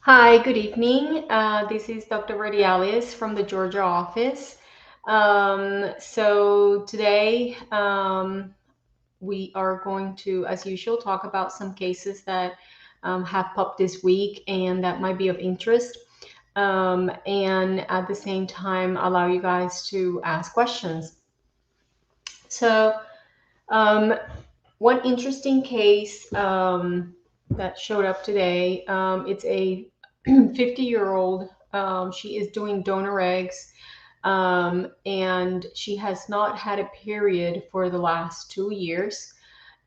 Hi, good evening. This is Dr. Radialis from the Georgia office. So today we are going to, as usual, talk about some cases that have popped this week and that might be of interest. And at the same time, allow you guys to ask questions. So, um, one interesting case that showed up today. It's a 50-year-old. She is doing donor eggs, and she has not had a period for the last 2 years.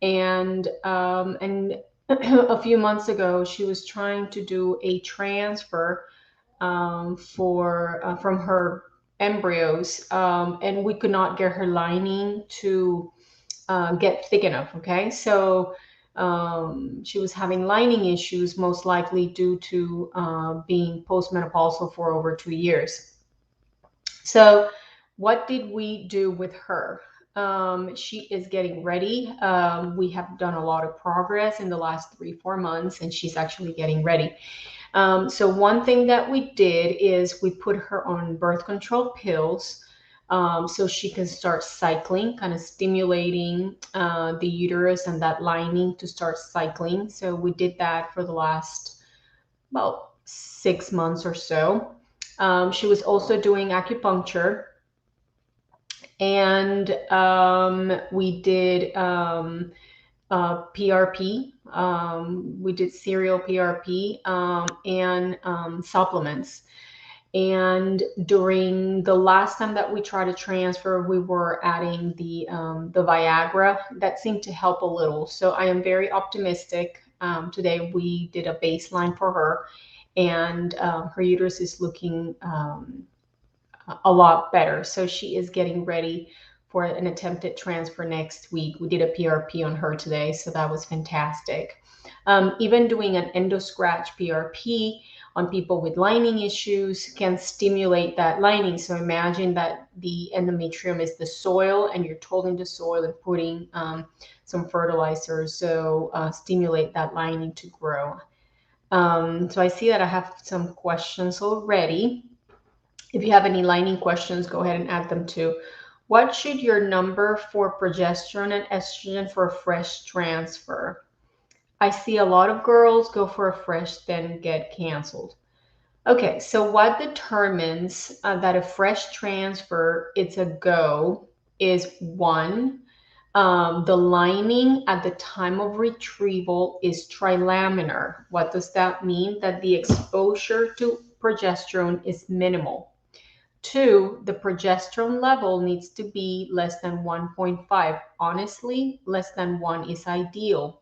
And a few months ago, she was trying to do a transfer for from her embryos, and we could not get her lining to get thick enough. Okay, so she was having lining issues, most likely due to being postmenopausal for over 2 years. So, what did we do with her? She is getting ready. We have done a lot of progress in the last 3, 4 months, and she's actually getting ready. So one thing that we did is we put her on birth control pills, so she can start cycling, kind of stimulating the uterus and that lining to start cycling. So we did that for the last about 6 months or so. She was also doing acupuncture, and we did PRP. We did serial PRP and supplements. And during the last time that we tried to transfer, we were adding the Viagra. That seemed to help a little. So I am very optimistic. Today we did a baseline for her, and her uterus is looking a lot better. So she is getting ready for an attempted transfer next week. We did a PRP on her today, so that was fantastic. Even doing an endo scratch PRP on people with lining issues can stimulate that lining. So imagine that the endometrium is the soil, and you're tilling the soil and putting some fertilizer, so stimulate that lining to grow. So I see that I have some questions already. If you have any lining questions, go ahead and add them too. What should your number for progesterone and estrogen for a fresh transfer? I see a lot of girls go for a fresh, then get canceled. Okay, so what determines that a fresh transfer it's a go is one, the lining at the time of retrieval is trilaminar. What does that mean? That the exposure to progesterone is minimal. Two, the progesterone level needs to be less than 1.5. Honestly, less than 1 is ideal.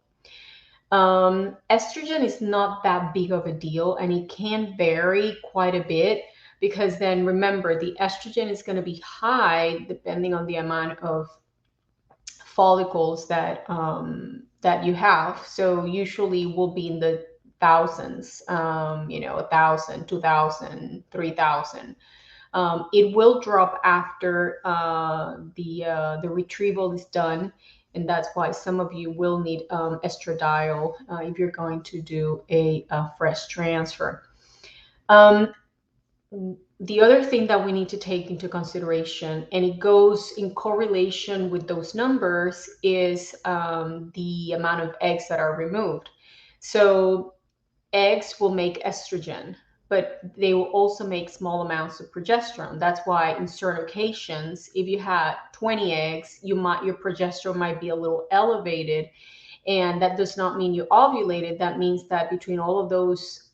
Estrogen is not that big of a deal, and it can vary quite a bit, because then remember, the estrogen is going to be high depending on the amount of follicles that you have. So usually will be in the thousands, 1,000, 2,000, 3,000. It will drop after the retrieval is done, and that's why some of you will need estradiol if you're going to do a fresh transfer. Um, the other thing that we need to take into consideration, and it goes in correlation with those numbers, is the amount of eggs that are removed. So eggs will make estrogen, but they will also make small amounts of progesterone. That's why in certain occasions, if you had 20 eggs, your progesterone might be a little elevated, and that does not mean you ovulated. That means that between all of those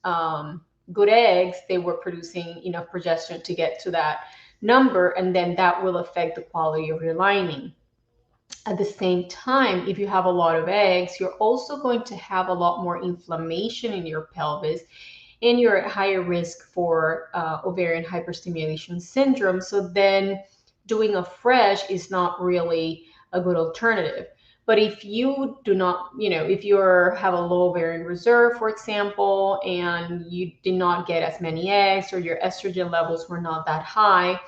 good eggs, they were producing enough progesterone to get to that number, and then that will affect the quality of your lining. At the same time, if you have a lot of eggs, you're also going to have a lot more inflammation in your pelvis, and you're at higher risk for ovarian hyperstimulation syndrome. So then doing a fresh is not really a good alternative. But if you do not, if you have a low ovarian reserve, for example, and you did not get as many eggs, or your estrogen levels were not that high,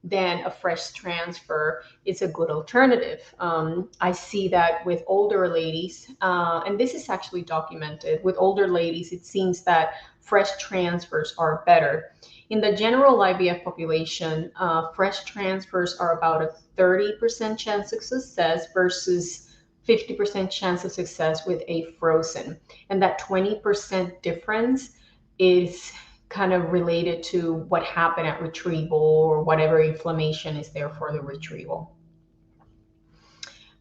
then a fresh transfer is a good alternative. I see that with older ladies, and this is actually documented. With older ladies, it seems that fresh transfers are better. In the general IVF population, fresh transfers are about a 30% chance of success versus 50% chance of success with a frozen. And that 20% difference is kind of related to what happened at retrieval or whatever inflammation is there for the retrieval.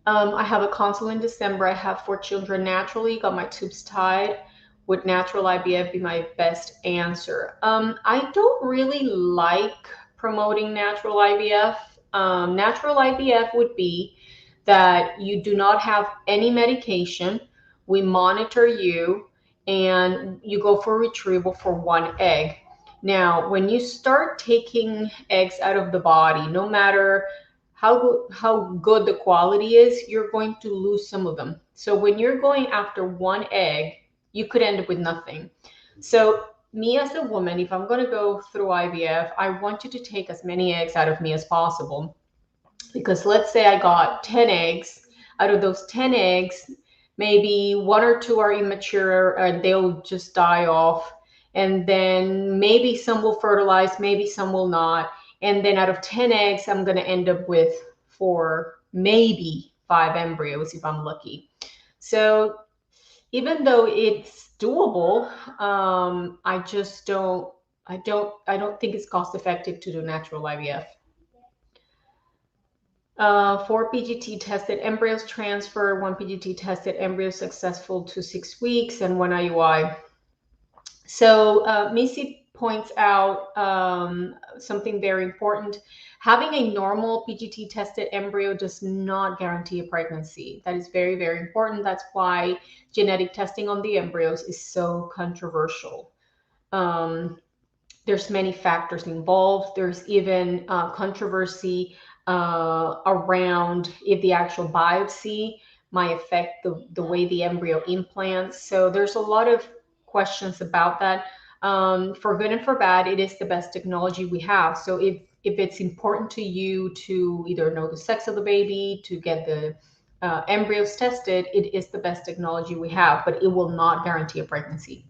I have a consult in December. I have 4 children naturally, got my tubes tied. Would natural IVF be my best answer? I don't really like promoting natural IVF. Natural IVF would be that you do not have any medication. We monitor you and you go for retrieval for 1 egg. Now, when you start taking eggs out of the body, no matter how good the quality is, you're going to lose some of them. So when you're going after 1 egg, you could end up with nothing. So me as a woman, if I'm going to go through IVF, I want you to take as many eggs out of me as possible. Because let's say I got 10 eggs. Out of those 10 eggs, maybe 1 or 2 are immature and they'll just die off. And then maybe some will fertilize, maybe some will not. And then out of 10 eggs, I'm going to end up with 4, maybe 5 embryos if I'm lucky. So even though it's doable, I just don't think it's cost effective to do natural IVF. 4 PGT tested embryos transfer, 1 PGT tested embryo successful to 6 weeks, and 1 IUI. So Missy points out something very important. Having a normal PGT tested embryo does not guarantee a pregnancy. That is very, very important. That's why genetic testing on the embryos is so controversial. There's many factors involved. There's even controversy around if the actual biopsy might affect the way the embryo implants. So there's a lot of questions about that. For good and for bad, it is the best technology we have. So if it's important to you to either know the sex of the baby, to get the embryos tested, it is the best technology we have, but it will not guarantee a pregnancy.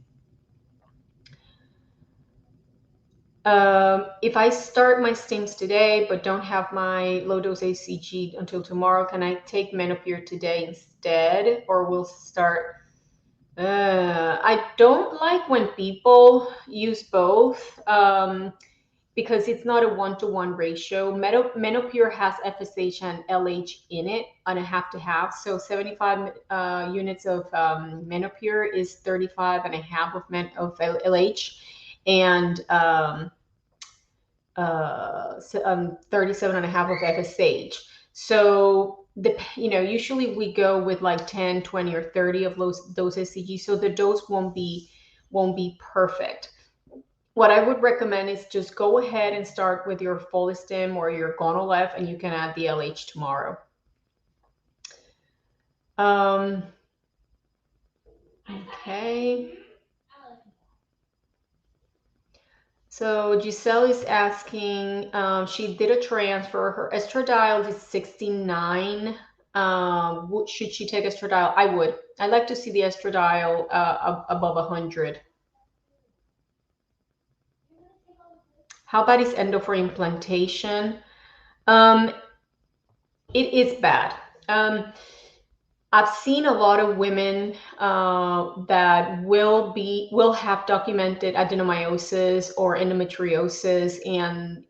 If I start my stims today, but don't have my low dose ACG until tomorrow, can I take Menopur today instead, or will start? I don't like when people use both because it's not a 1-to-1 ratio. Menopur has FSH and LH in it on a half-to-half. So 75 units of Menopur is 35 and a half of LH. And 37 and a half of FSH. So usually we go with like 10, 20, or 30 of those SCG. So the dose won't be perfect. What I would recommend is just go ahead and start with your Follistim or your Gonal-F, and you can add the LH tomorrow. Okay. So Giselle is asking, she did a transfer. Her estradiol is 69. Should she take estradiol? I would. I'd like to see the estradiol above 100. How about is endo for implantation? It is bad. I've seen a lot of women that will have documented adenomyosis or endometriosis, and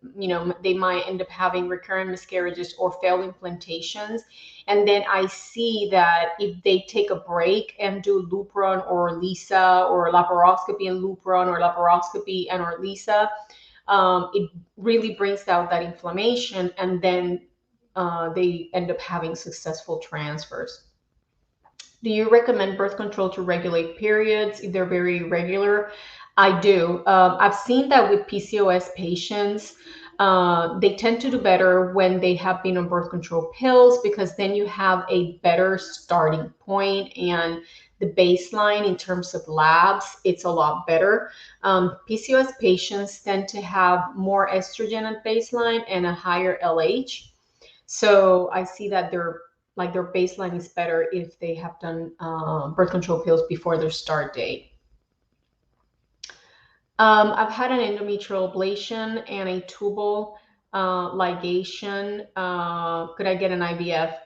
they might end up having recurrent miscarriages or failed implantations. And then I see that if they take a break and do Lupron or Lisa, or laparoscopy and Lupron, or laparoscopy and or Lisa, it really brings out that inflammation, and then they end up having successful transfers. Do you recommend birth control to regulate periods if they're very irregular? I do. I've seen that with PCOS patients. They tend to do better when they have been on birth control pills, because then you have a better starting point and the baseline in terms of labs, it's a lot better. PCOS patients tend to have more estrogen at baseline and a higher LH. So I see that their baseline is better if they have done birth control pills before their start date. I've had an endometrial ablation and a tubal ligation. Could I get an IVF?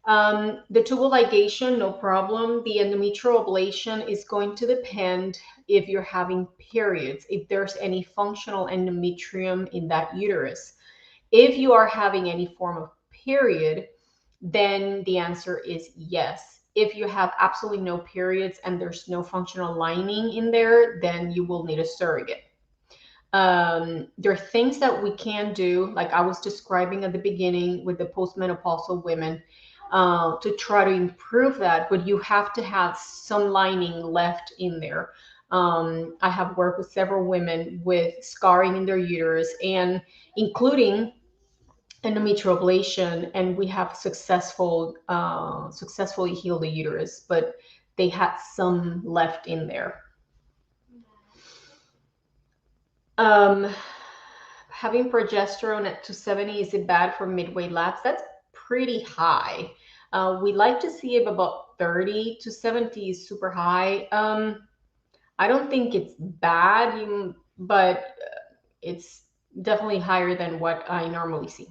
The tubal ligation, no problem. The endometrial ablation is going to depend if you're having periods, if there's any functional endometrium in that uterus. If you are having any form of period, then the answer is yes. If you have absolutely no periods and there's no functional lining in there, then you will need a surrogate. There are things that we can do, like I was describing at the beginning with the postmenopausal women, to try to improve that, but you have to have some lining left in there. I have worked with several women with scarring in their uterus and including endometrial ablation, and we have successfully healed the uterus, but they had some left in there. Having progesterone at 270, is it bad for midway labs? That's pretty high. We like to see it about 30 to 70 is super high. I don't think it's bad, but it's definitely higher than what I normally see.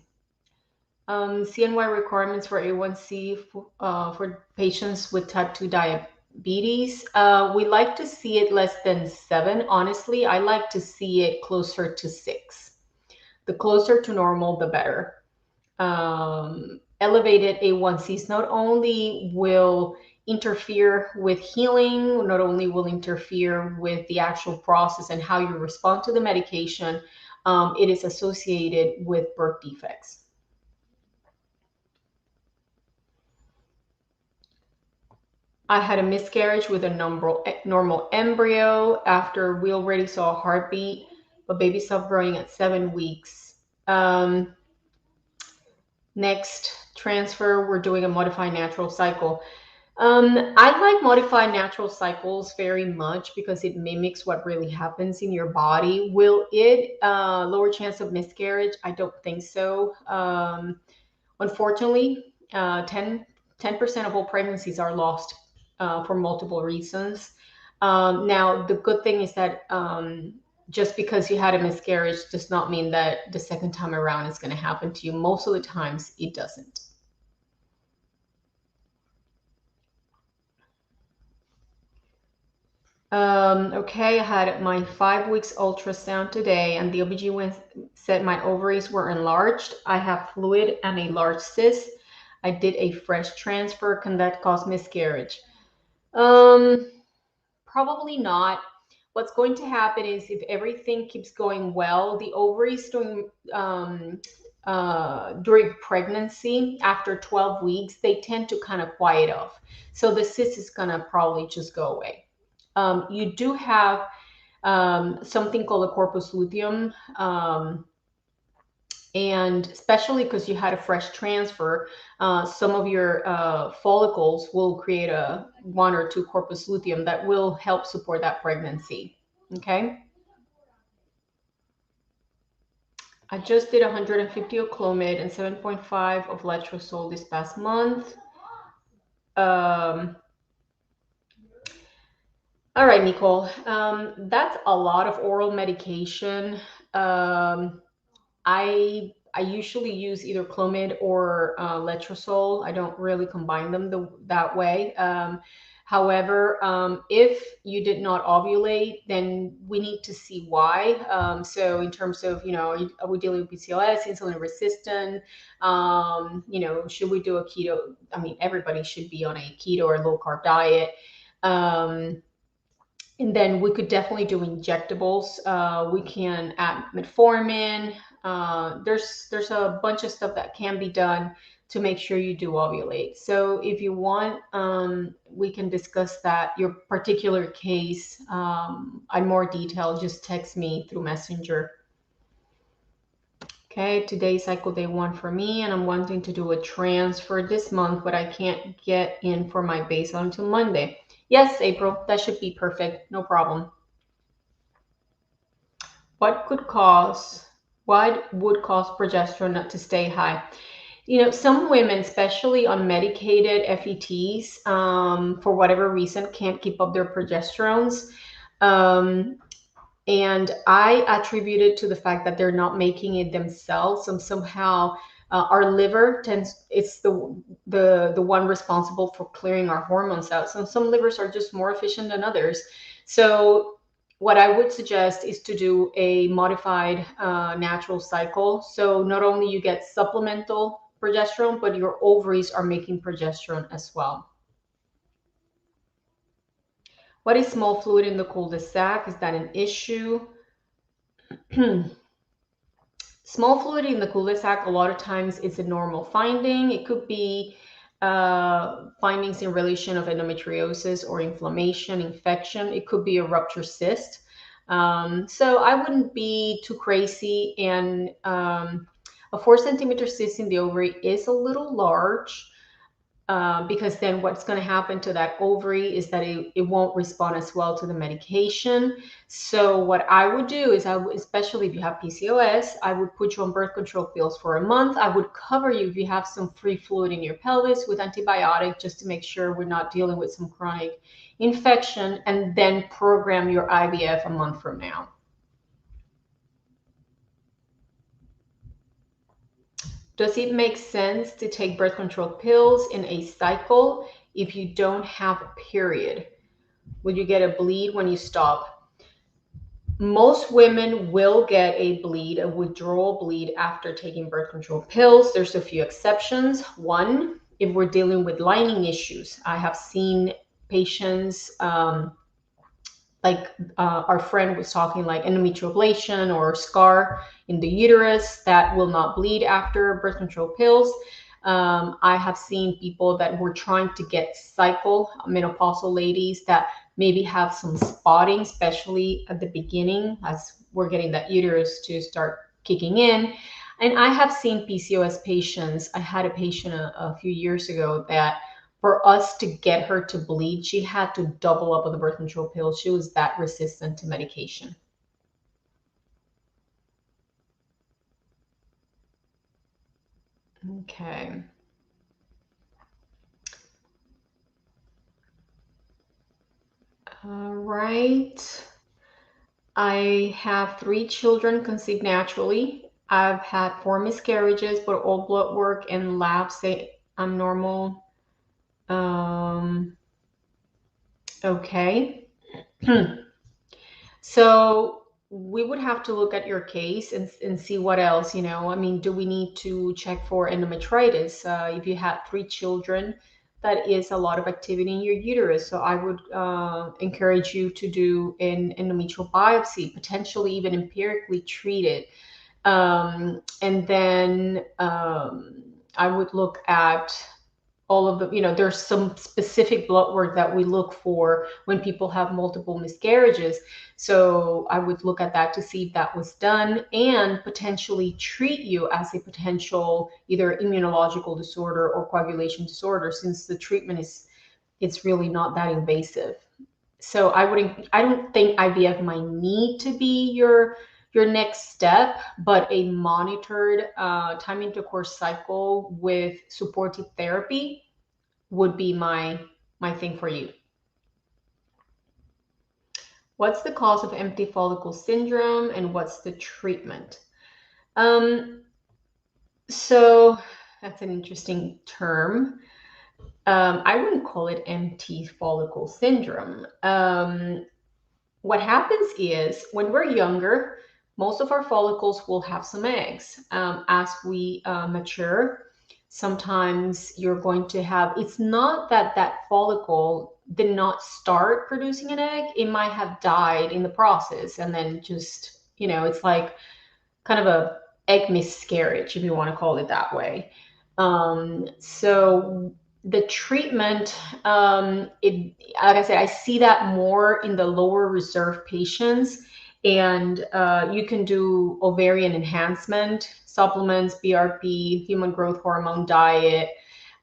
CNY requirements for A1C for patients with type 2 diabetes. We like to see it less than 7. Honestly, I like to see it closer to 6. The closer to normal, the better. Elevated A1Cs not only will interfere with healing, not only will interfere with the actual process and how you respond to the medication, it is associated with birth defects. I had a miscarriage with a normal embryo. After we already saw a heartbeat, but baby stopped growing at 7 weeks. Next transfer, we're doing a modified natural cycle. I like modified natural cycles very much because it mimics what really happens in your body. Will it lower chance of miscarriage? I don't think so. Unfortunately, 10% of all pregnancies are lost for multiple reasons. Now, the good thing is that just because you had a miscarriage does not mean that the second time around is going to happen to you. Most of the times, it doesn't. Okay, I had my 5 weeks ultrasound today, and the OBGYN said my ovaries were enlarged. I have fluid and a large cyst. I did a fresh transfer. Can that cause miscarriage? Probably not. What's going to happen is if everything keeps going well, the ovaries during pregnancy, after 12 weeks, they tend to kind of quiet off. So the cyst is going to probably just go away. You do have something called a corpus luteum, and especially because you had a fresh transfer, some of your follicles will create a 1 or 2 corpus luteum that will help support that pregnancy. Okay. I just did 150 of Clomid and 7.5 of letrozole this past month. All right, Nicole, that's a lot of oral medication. I usually use either Clomid or letrozole. I don't really combine them that way. However, if you did not ovulate, then we need to see why. So in terms of, are we dealing with PCOS, insulin resistant? Should we do a keto? I mean, everybody should be on a keto or low carb diet. And then we could definitely do injectables. We can add metformin. There's a bunch of stuff that can be done to make sure you do ovulate. So if you want, we can discuss that, your particular case, in more detail. Just text me through Messenger. Okay, today's cycle day 1 for me, and I'm wanting to do a transfer this month, but I can't get in for my base until Monday. Yes, April, that should be perfect. No problem. What could cause, what would cause progesterone not to stay high? You know, some women, especially on medicated FETs, for whatever reason, can't keep up their progesterones. Um, and I attribute it to the fact that they're not making it themselves. And somehow our liver tends, it's the one responsible for clearing our hormones out. So some livers are just more efficient than others. So what I would suggest is to do a modified natural cycle. So not only you get supplemental progesterone, but your ovaries are making progesterone as well. What is small fluid in the cul-de-sac? Is that an issue? Small fluid in the cul-de-sac, a lot of times it's a normal finding. It could be findings in relation of endometriosis or inflammation, infection. It could be a rupture cyst. So I wouldn't be too crazy. And a 4 centimeter cyst in the ovary is a little large. Because then what's going to happen to that ovary is that it won't respond as well to the medication. So what I would do is especially if you have PCOS, I would put you on birth control pills for a month. I would cover you if you have some free fluid in your pelvis with antibiotic, just to make sure we're not dealing with some chronic infection, and then program your IVF a month from now. Does it make sense to take birth control pills in a cycle if you don't have a period? Would you get a bleed when you stop? Most women will get a bleed, a withdrawal bleed, after taking birth control pills. There's a few exceptions. One, if we're dealing with lining issues. I have seen patients like our friend was talking, like endometrial ablation or scar in the uterus that will not bleed after birth control pills. I have seen people that were trying to get cycle, menopausal ladies that maybe have some spotting, especially at the beginning as we're getting that uterus to start kicking in. And I have seen PCOS patients. I had a patient a few years ago that for us to get her to bleed, she had to double up on the birth control pills. She was that resistant to medication. Okay. All right. I have 3 children conceived naturally. I've had 4 miscarriages, but all blood work and labs say I'm normal. Okay. So we would have to look at your case and see what else, you know. I mean, do we need to check for endometritis? If you had 3 children, that is a lot of activity in your uterus. So I would encourage you to do an endometrial biopsy, potentially even empirically treat it. And then I would look at all of the, you know, there's some specific blood work that we look for when people have multiple miscarriages. So I would look at that to see if that was done, and potentially treat you as a potential either immunological disorder or coagulation disorder, since the treatment is, it's really not that invasive. So I don't think IVF might need to be your next step, but a monitored time intercourse cycle with supportive therapy would be my thing for you. What's the cause of empty follicle syndrome and what's the treatment? Um, so that's an interesting term. I wouldn't call it empty follicle syndrome. What happens is when we're younger, most of our follicles will have some eggs. As we mature, sometimes you're going to have, it's not that that follicle did not start producing an egg, it might have died in the process, and then just, you know, it's like kind of a egg miscarriage, if you want to call it that way. So the treatment, it, like I said, I see that more in the lower reserve patients, and you can do ovarian enhancement supplements, BRP, human growth hormone, diet.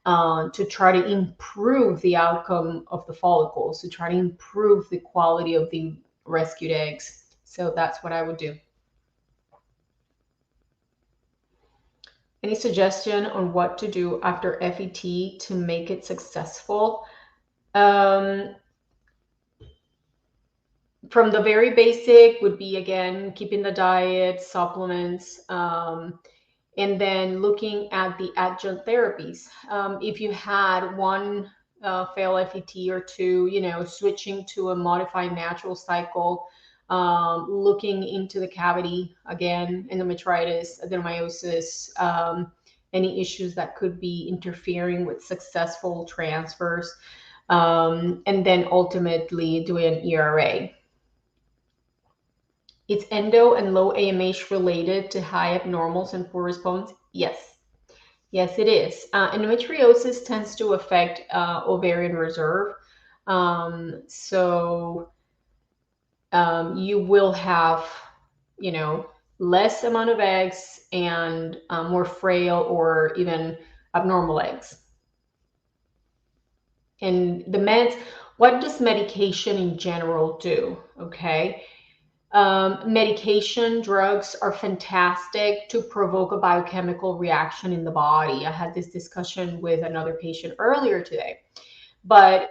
to try to improve the outcome of the follicles, to try to improve the quality of the rescued eggs. So that's what I would do. Any suggestion on what to do after FET to make it successful? From the very basic would be, again, keeping the diet, supplements, and then looking at the adjunct therapies. If you had one fail FET or two, switching to a modified natural cycle, looking into the cavity, again, endometritis, adenomyosis, any issues that could be interfering with successful transfers, and then ultimately doing an ERA. Is endo and low AMH related to high abnormals and poor response? Yes. Yes, it is. Endometriosis tends to affect ovarian reserve. So you will have, less amount of eggs and more frail or even abnormal eggs. And the meds, what does medication in general do? Okay. Medication, drugs are fantastic to provoke a biochemical reaction in the body. I had this discussion with another patient earlier today. But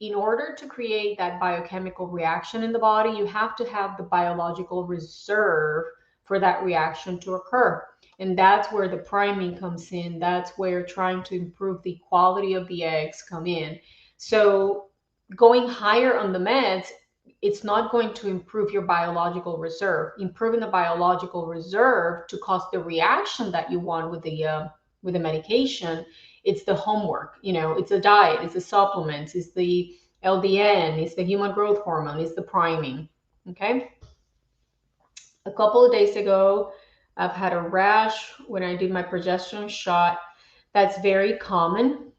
in order to create that biochemical reaction in the body, you have to have the biological reserve for that reaction to occur. And that's where the priming comes in. That's where trying to improve the quality of the eggs come in. So going higher on the meds, it's not going to improve your biological reserve. Improving the biological reserve to cause the reaction that you want with the medication, it's the homework. It's the diet, it's the supplements, it's the LDN, it's the human growth hormone, it's the priming. Okay. A couple of days ago, I've had a rash when I did my progesterone shot. That's very common.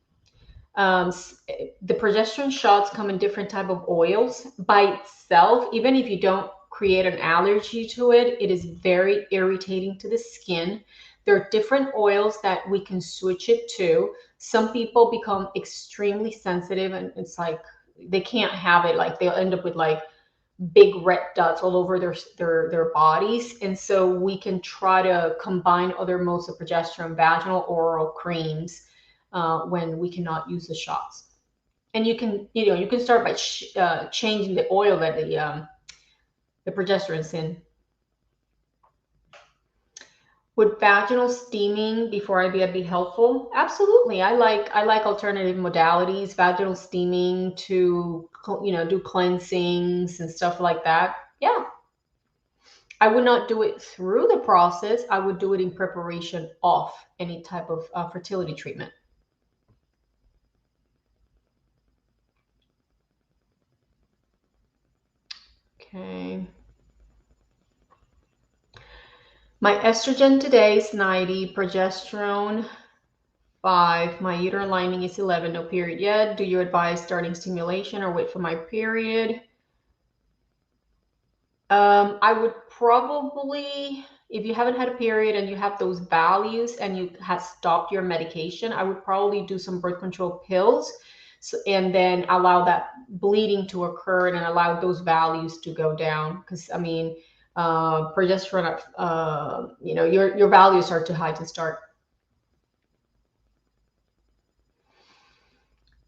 The progesterone shots come in different type of oils. By itself, even if you don't create an allergy to it, it is very irritating to the skin. There are different oils that we can switch it to. Some people become extremely sensitive and it's like they can't have it. Like they'll end up with like big red dots all over their bodies. And so we can try to combine other modes of progesterone, vaginal, oral, creams, when we cannot use the shots. And you can start by changing the oil that the progesterone's in. Would vaginal steaming before IVF be helpful? Absolutely. I like alternative modalities, vaginal steaming to do cleansings and stuff like that. Yeah. I would not do it through the process. I would do it in preparation of any type of fertility treatment. Okay. My estrogen today is 90, progesterone 5. My uterine lining is 11, no period yet. Do you advise starting stimulation or wait for my period? I would probably, if you haven't had a period and you have those values and you have stopped your medication, I would probably do some birth control pills. So, and then allow that bleeding to occur and allow those values to go down. Because I mean, progesterone, your values are too high to start.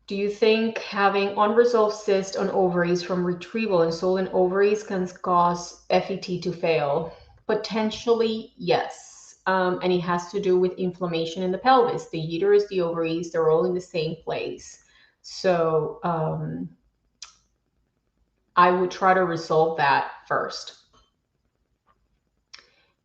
Do you think having unresolved cysts on ovaries from retrieval and swollen ovaries can cause FET to fail? Potentially, yes. And it has to do with inflammation in the pelvis. The uterus, the ovaries, they're all in the same place. So I would try to resolve that first.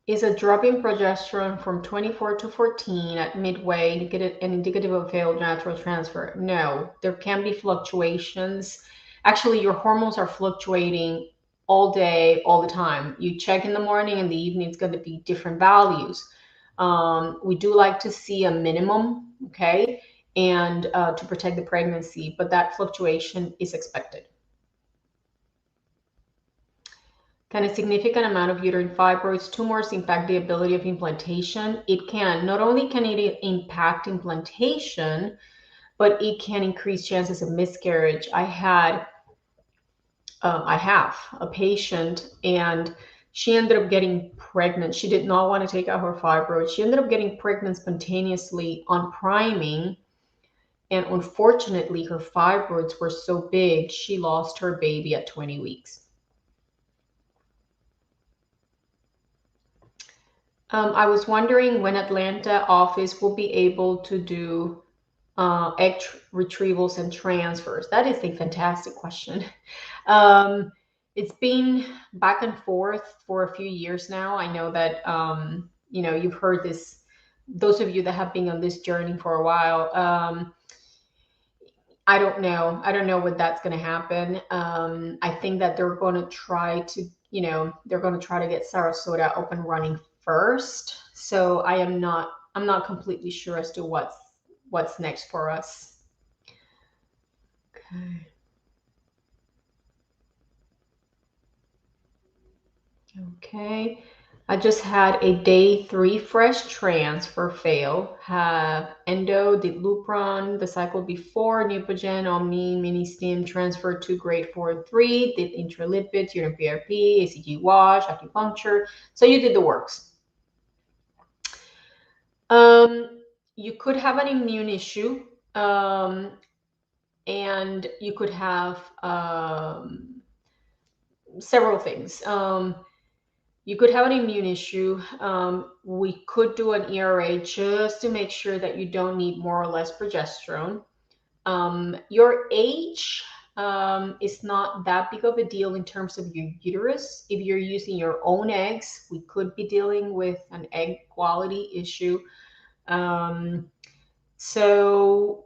Is a drop in progesterone from 24 to 14 at midway indicative of failed natural transfer? No, there can be fluctuations. Actually, your hormones are fluctuating all day, all the time. You check in the morning and the evening, it's going to be different values. We do like to see a minimum, okay, and to protect the pregnancy, but that fluctuation is expected. Can a significant amount of uterine fibroids, tumors impact the ability of implantation? It can. Not only can it impact implantation, but it can increase chances of miscarriage. I have a patient, and she ended up getting pregnant. She did not want to take out her fibroids. She ended up getting pregnant spontaneously on priming. And unfortunately, her fibroids were so big, she lost her baby at 20 weeks. I was wondering when Atlanta office will be able to do egg retrievals and transfers. That is a fantastic question. It's been back and forth for a few years now. I know that, you've heard this, those of you that have been on this journey for a while. I don't know. I don't know when that's going to happen. I think that they're going to try to, they're going to try to get Sarasota up and running first. So I'm not completely sure as to what's next for us. Okay. Okay. I just had a day 3 fresh transfer fail. Have Endo, did Lupron, the cycle before, Neupogen, Omni, mini stim transfer to grade 4 and 3, did intralipids, urine PRP, ACG wash, acupuncture. So you did the works. You could have an immune issue, and you could have several things. You could have an immune issue. We could do an ERA just to make sure that you don't need more or less progesterone. Your age is not that big of a deal in terms of your uterus. If you're using your own eggs, we could be dealing with an egg quality issue. So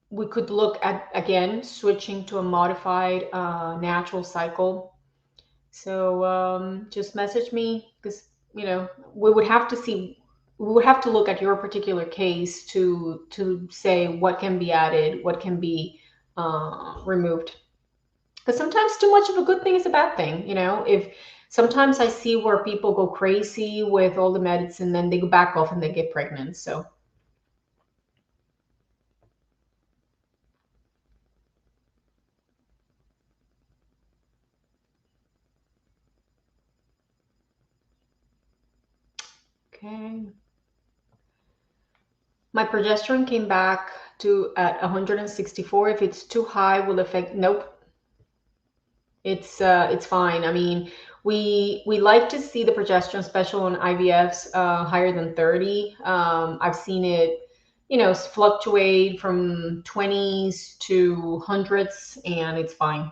we could look at, again, switching to a modified natural cycle. So just message me, because we would have to look at your particular case to say what can be added, what can be removed. Because sometimes too much of a good thing is a bad thing. If sometimes I see where people go crazy with all the medicine, then they go back off and they get pregnant. So. Okay. My progesterone came back to at 164. If it's too high, will affect. Nope. It's fine. I mean, we like to see the progesterone, especially on IVFs, higher than 30. I've seen it, fluctuate from 20s to hundreds, and it's fine.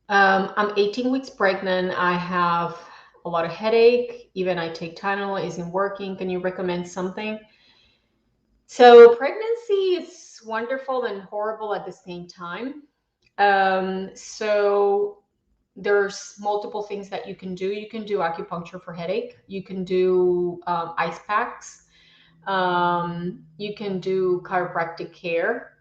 I'm 18 weeks pregnant. I have a lot of headache. Even I take Tylenol, isn't working. Can you recommend something? So pregnancy is wonderful and horrible at the same time. So there's multiple things that you can do. You can do acupuncture for headache. You can do ice packs. You can do chiropractic care.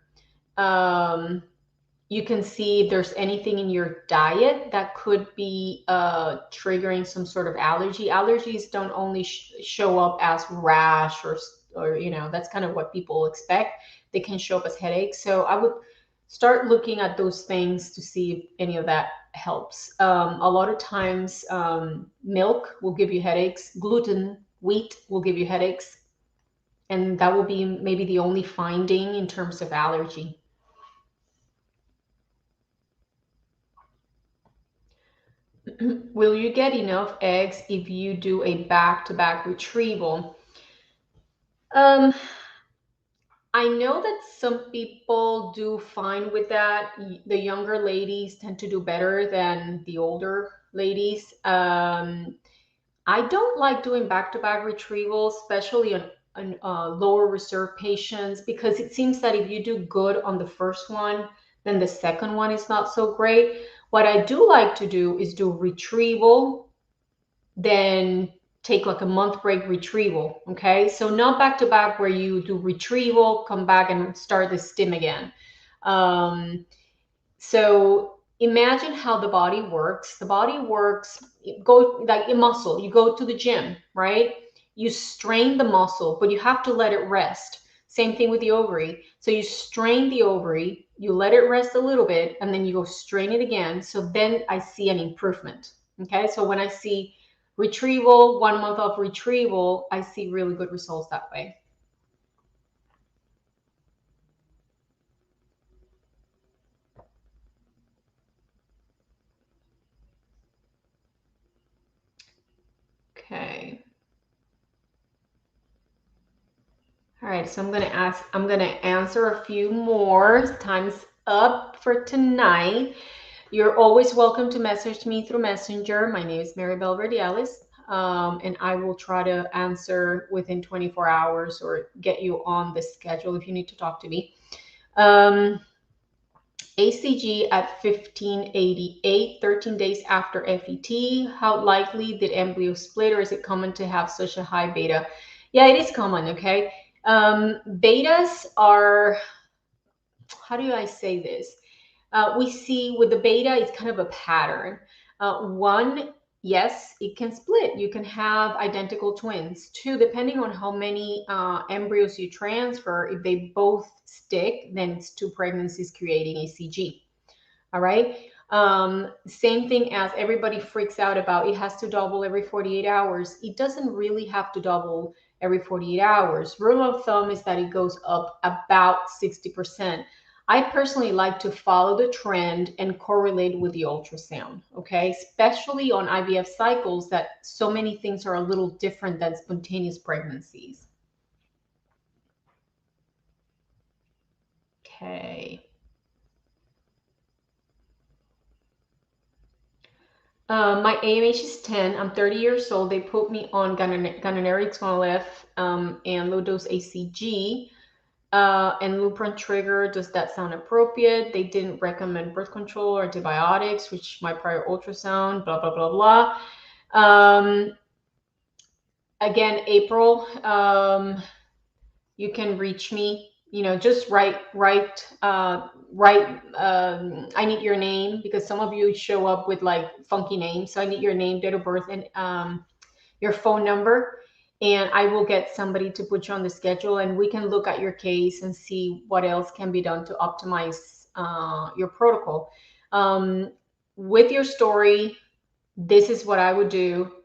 You can see if there's anything in your diet that could be triggering some sort of allergy. Allergies don't only show up as rash or that's kind of what people expect. They can show up as headaches. So I would start looking at those things to see if any of that helps. A lot of times milk will give you headaches. Gluten, wheat will give you headaches. And that will be maybe the only finding in terms of allergy. Will you get enough eggs if you do a back-to-back retrieval? I know that some people do fine with that. The younger ladies tend to do better than the older ladies. I don't like doing back-to-back retrievals, especially on lower reserve patients, because it seems that if you do good on the first one, then the second one is not so great. What I do like to do is do retrieval, then take like a month break, retrieval. Okay. So not back to back where you do retrieval, come back and start the stim again. So imagine how the body works. The body works, go like a muscle. You go to the gym, right? you strain the muscle, but you have to let it rest. Same thing with the ovary. So you strain the ovary, you let it rest a little bit, and then you go strain it again. So then I see an improvement. Okay, so when I see retrieval, 1 month of retrieval, I see really good results that way. Okay. All right, so I'm gonna answer a few more. Time's up for tonight. You're always welcome to message me through Messenger. My name is Maribel Verdialis, and I will try to answer within 24 hours or get you on the schedule if you need to talk to me. ACG at 1588, 13 days after FET. How likely did embryo split, or is it common to have such a high beta? Yeah, it is common, okay? Betas are, how do I say this? We see with the beta, it's kind of a pattern. One, yes, it can split. You can have identical twins. Two, depending on how many embryos you transfer, if they both stick, then it's two pregnancies creating ACG. All right. Same thing as everybody freaks out about, it has to double every 48 hours. It doesn't really have to double every 48 hours. Rule of thumb is that it goes up about 60%. I personally like to follow the trend and correlate with the ultrasound, okay? Especially on IVF cycles, that so many things are a little different than spontaneous pregnancies. Okay. My AMH is 10. I'm 30 years old. They put me on Ganoneric and low dose ACG and Lupron trigger. Does that sound appropriate? They didn't recommend birth control or antibiotics, which my prior ultrasound, blah, blah, blah, blah. Again, April, you can reach me. Just write. I need your name, because some of you show up with like funky names. So I need your name, date of birth, and your phone number, and I will get somebody to put you on the schedule, and we can look at your case and see what else can be done to optimize your protocol. With your story, this is what I would do.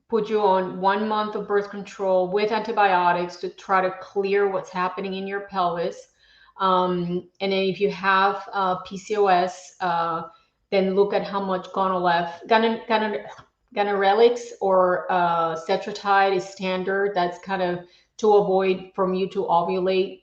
Put you on 1 month of birth control with antibiotics to try to clear what's happening in your pelvis. And then if you have PCOS, then look at how much Ganirelix or Cetrotide is standard. That's kind of to avoid from you to ovulate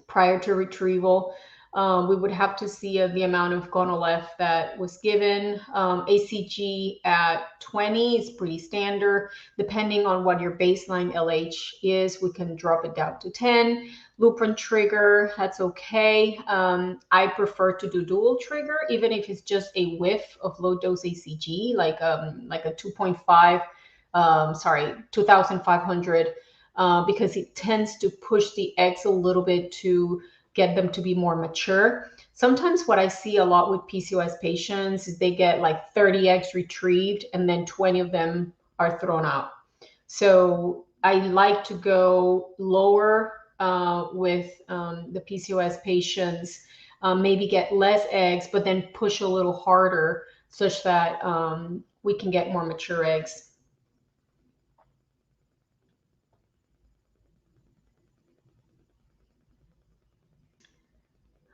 prior to retrieval. We would have to see the amount of Gonolef that was given. ACG at 20 is pretty standard. Depending on what your baseline LH is, we can drop it down to 10. Lupron trigger, that's okay. I prefer to do dual trigger, even if it's just a whiff of low dose ACG, like a 2.5, 2,500, because it tends to push the eggs a little bit to get them to be more mature. Sometimes what I see a lot with PCOS patients is they get like 30 eggs retrieved and then 20 of them are thrown out. So I like to go lower with the PCOS patients, maybe get less eggs, but then push a little harder such that we can get more mature eggs.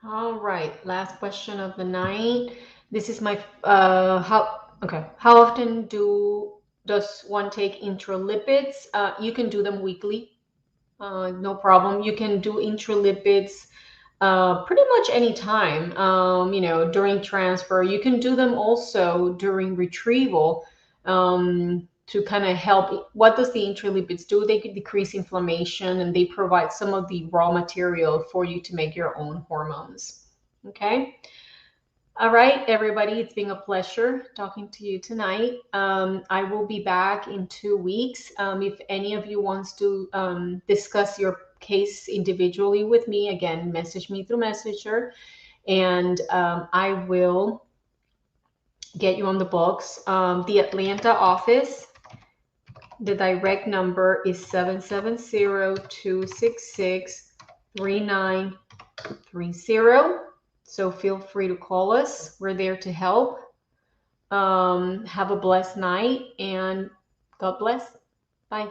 All right, last question of the night. This is my how often does one take intralipids? You can do them weekly, no problem. You can do intralipids pretty much any time. During transfer. You can do them also during retrieval. To kind of help. What does the intralipids do? They could decrease inflammation, and they provide some of the raw material for you to make your own hormones. Okay. All right, everybody, it's been a pleasure talking to you tonight. I will be back in 2 weeks. If any of you wants to discuss your case individually with me, again, message me through Messenger, and I will get you on the books. The Atlanta office The direct number is 770-266-3930. So feel free to call us. We're there to help. Have a blessed night and God bless. Bye.